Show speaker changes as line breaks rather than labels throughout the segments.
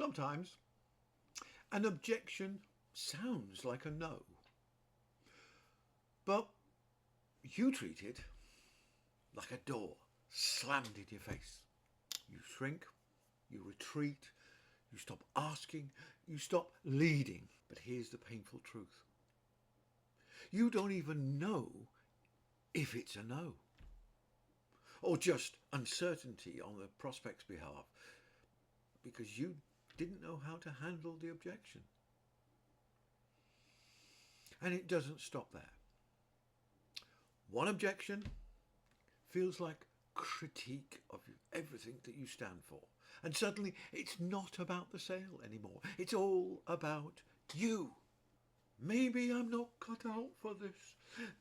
Sometimes an objection sounds like a no, but you treat it like a door slammed in your face. You shrink, you retreat, you stop asking, you stop leading. But here's the painful truth. You don't even know if it's a no, or just uncertainty on the prospect's behalf, because you didn't know how to handle the objection. And it doesn't stop there. One objection feels like critique of everything that you stand for. And suddenly it's not about the sale anymore. It's all about you. Maybe I'm not cut out for this.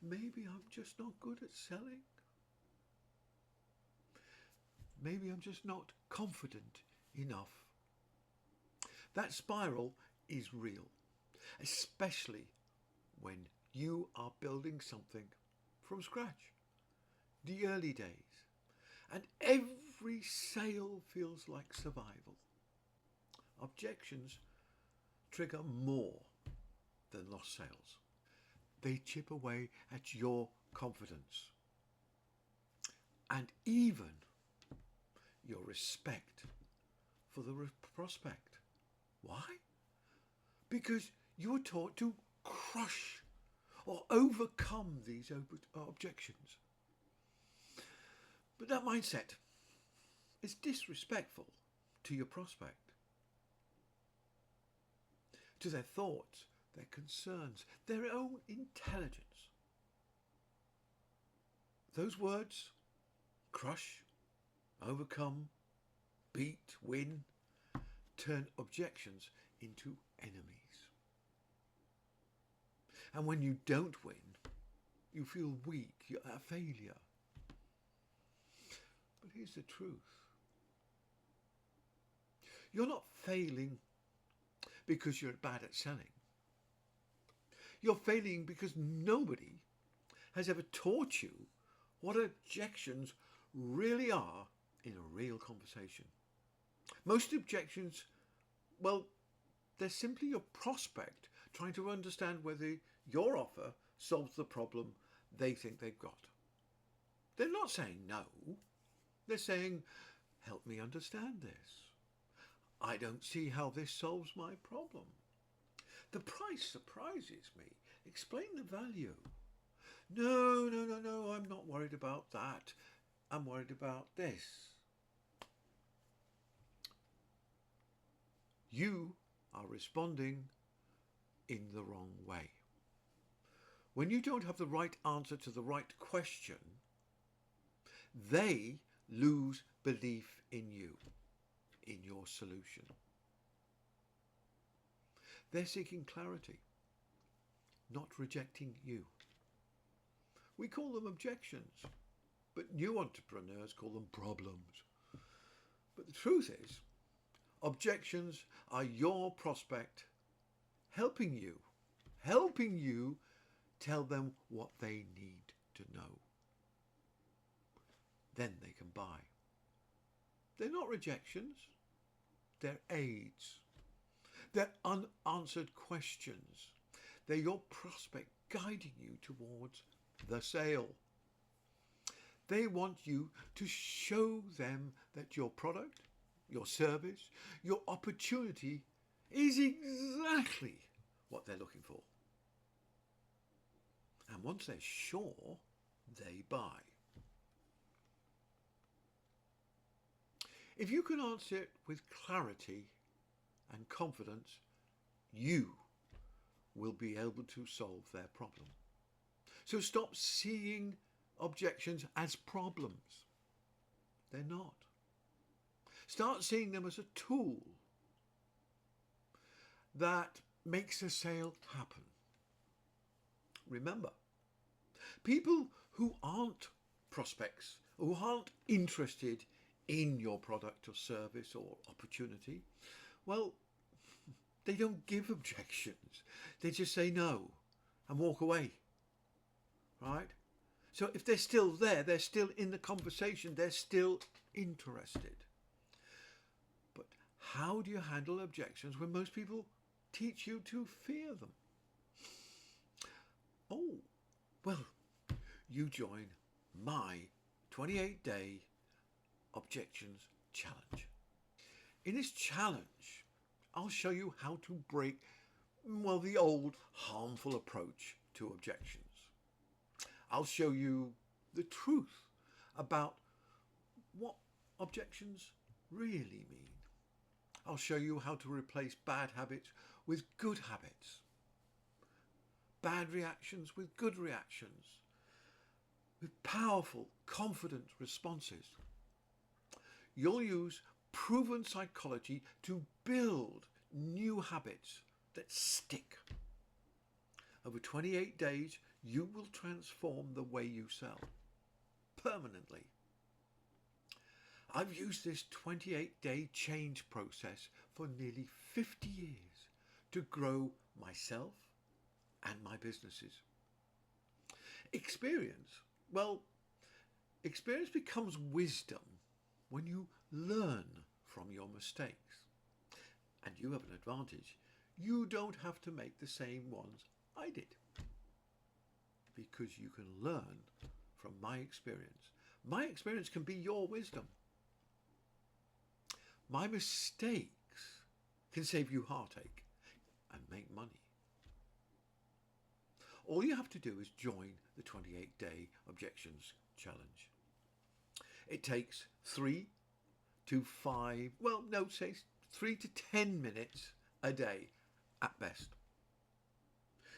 Maybe I'm just not good at selling. Maybe I'm just not confident enough. That spiral is real, especially when you are building something from scratch, the early days, and every sale feels like survival. Objections trigger more than lost sales. They chip away at your confidence and even your respect for the prospect. Why? Because you were taught to crush or overcome these objections. But that mindset is disrespectful to your prospect, to their thoughts, their concerns, their own intelligence. Those words, crush, overcome, beat, win, turn objections into enemies. And when you don't win, you feel weak, you're a failure. But here's the truth. You're not failing because you're bad at selling. You're failing because nobody has ever taught you what objections really are in a real conversation. Most objections, well, they're simply your prospect trying to understand whether your offer solves the problem they think they've got. They're not saying no. They're saying, help me understand this. I don't see how this solves my problem. The price surprises me. Explain the value. No, I'm not worried about that. I'm worried about this. You are responding in the wrong way. When you don't have the right answer to the right question, they lose belief in you, in your solution. They're seeking clarity, not rejecting you. We call them objections, but new entrepreneurs call them problems. But the truth is, objections are your prospect helping you tell them what they need to know. Then they can buy. They're not rejections, they're aids. They're unanswered questions. They're your prospect guiding you towards the sale. They want you to show them that your product, your service, your opportunity is exactly what they're looking for. And once they're sure, they buy. If you can answer it with clarity and confidence, you will be able to solve their problem. So stop seeing objections as problems. They're not. Start seeing them as a tool that makes a sale happen. Remember, people who aren't prospects, who aren't interested in your product or service or opportunity, well, they don't give objections. They just say no and walk away, right? So if they're still there, they're still in the conversation, they're still interested. But How do you handle objections when most people teach you to fear them? Oh, well, you join my 28-day Objections challenge. In this challenge, I'll show you how to break, well, the old harmful approach to objections. I'll show you the truth about what objections really mean. I'll show you how to replace bad habits with good habits, bad reactions with good reactions, with powerful, confident responses. You'll use proven psychology to build new habits that stick. Over 28 days, you will transform the way you sell permanently. I've used this 28-day change process for nearly 50 years to grow myself and my businesses. Experience, well, experience becomes wisdom when you learn from your mistakes. And you have an advantage. You don't have to make the same ones I did, because you can learn from my experience. My experience can be your wisdom. My mistakes can save you heartache and make money. All you have to do is join the 28-day Objections challenge. It takes 3 to 5, well, no, say 3 to 10 minutes a day at best.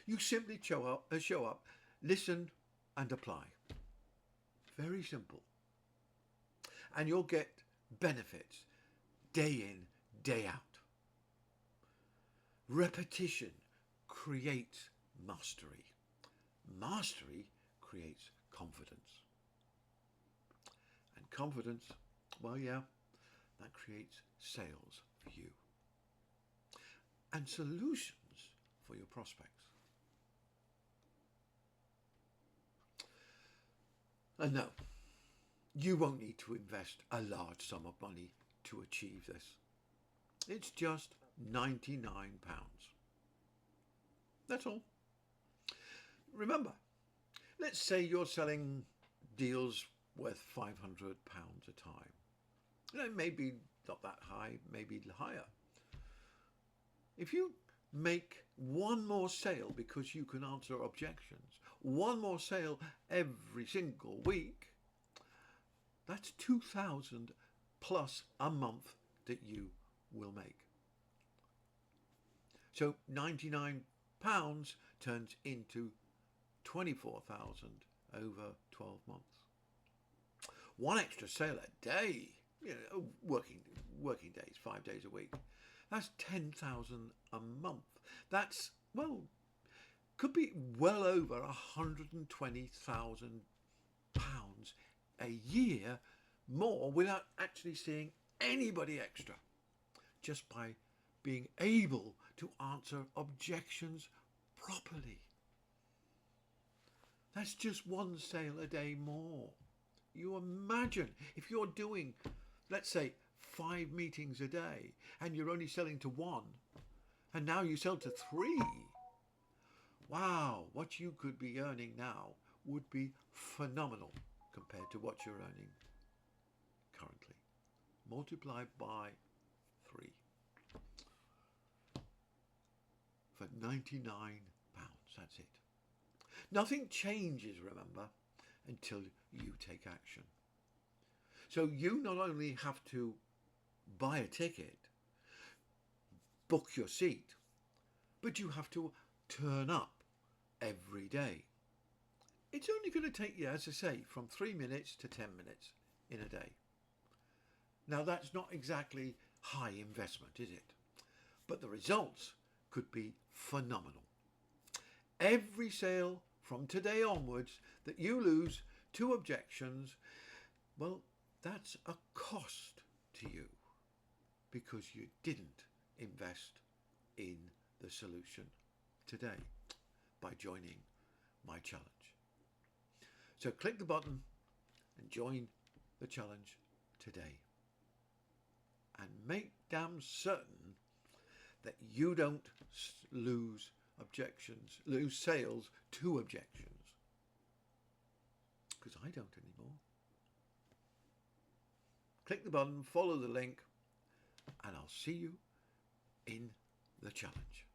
You simply show up, listen and apply. Very simple. And you'll get benefits day in, day out. Repetition creates mastery. Mastery creates confidence. And confidence, well, yeah, that creates sales for you. And solutions for your prospects. And no, you won't need to invest a large sum of money to achieve this. It's just £99. That's all. Remember, let's say you're selling deals worth £500 a time. It may be not that high, maybe higher. If you make one more sale because you can answer objections, one more sale every single week, that's 2,000 plus a month that you will make. So £99 turns into 24,000 over 12 months. One extra sale a day, working days, 5 days a week. That's 10,000 a month. That's, well, could be well over £120,000 a year more without actually seeing anybody extra, just by being able to answer objections properly. That's just one sale a day more. You imagine if you're doing, let's say, 5 meetings a day and you're only selling to 1, and now you sell to 3. Wow, what you could be earning now would be phenomenal compared to what you're earning currently. Multiplied by 3 for £99. That's it. Nothing changes, remember, until you take action. So you not only have to buy a ticket, book your seat, but you have to turn up every day. It's only going to take you, as I say, from 3 minutes to 10 minutes in a day. Now that's not exactly high investment, is it? But the results could be phenomenal. Every sale from today onwards that you lose to objections, well, that's a cost to you because you didn't invest in the solution today by joining my challenge. So click the button and join the challenge today. and make damn certain that you don't lose sales to objections. Because I don't anymore. Click the button, follow the link, and I'll see you in the challenge.